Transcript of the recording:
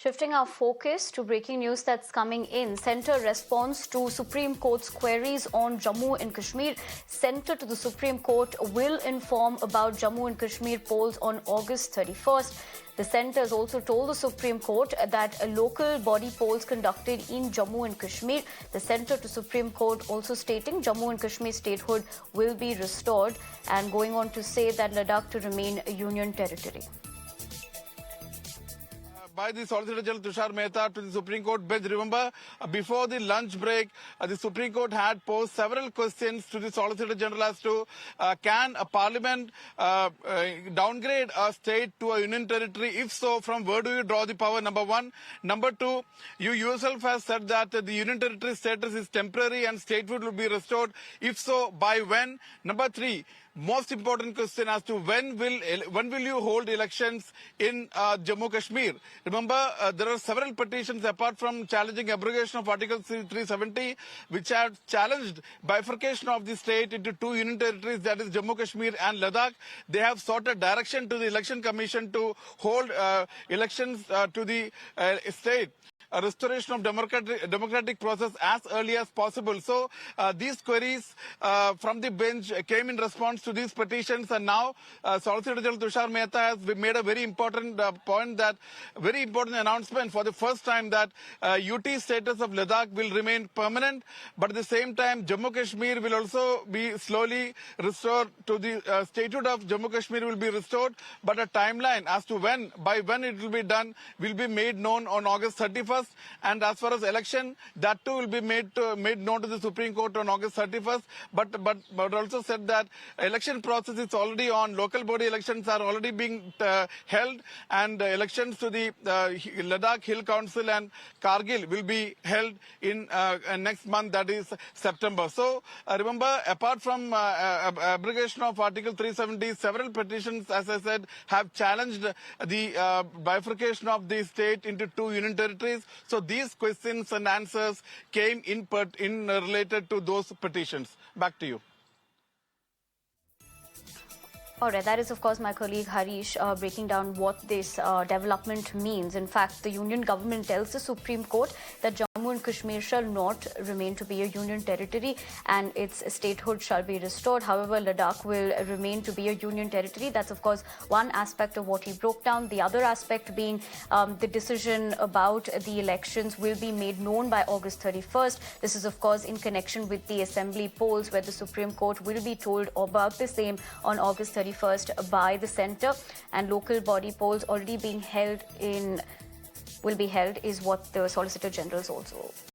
Shifting our focus to breaking news that's coming in. Centre response to Supreme Court's queries on Jammu and Kashmir. Centre to the Supreme Court will inform about Jammu and Kashmir polls on August 31st. The centre has also told the Supreme Court that local body polls conducted in Jammu and Kashmir. The centre to Supreme Court also stating Jammu and Kashmir statehood will be restored and going on to say that Ladakh to remain a union territory. By the Solicitor General Tushar Mehta to the Supreme Court bench. Remember, before the lunch break, the Supreme Court had posed several questions to the Solicitor General as to can a parliament downgrade a state to a union territory? If so, from where do you draw the power? Number one. Number two, you yourself have said that the union territory status is temporary and statehood will be restored. If so, by when? Number three, most important question as to when will you hold elections in Jammu Kashmir? Remember, there are several petitions apart from challenging abrogation of Article 370, which have challenged bifurcation of the state into two union territories, that is Jammu Kashmir and Ladakh. They have sought a direction to the Election Commission to hold elections to the state. A restoration of democratic process as early as possible. So these queries from the bench came in response to these petitions, and now Solicitor General Tushar Mehta has made a very important very important announcement for the first time that UT status of Ladakh will remain permanent, but at the same time Jammu Kashmir will also be slowly restored to the statehood of Jammu Kashmir will be restored, but a timeline as to by when it will be done will be made known on August 31st. And as far as election, that too will be made known to the Supreme Court on August 31st. But also said that election process is already on. Local body elections are already being held, and elections to the Ladakh Hill Council and Kargil will be held in next month, that is September. So remember, apart from abrogation of Article 370, several petitions, as I said, have challenged the bifurcation of the state into two union territories. So these questions and answers came in related to those petitions. Back to you. All right, that is, of course, my colleague Harish breaking down what this development means. In fact, the union government tells the Supreme Court that Jammu and Kashmir shall not remain to be a union territory and its statehood shall be restored. However, Ladakh will remain to be a union territory. That's, of course, one aspect of what he broke down. The other aspect being the decision about the elections will be made known by August 31st. This is, of course, in connection with the assembly polls, where the Supreme Court will be told about the same on August 31st by the centre, and local body polls already being held will be held is what the Solicitor General also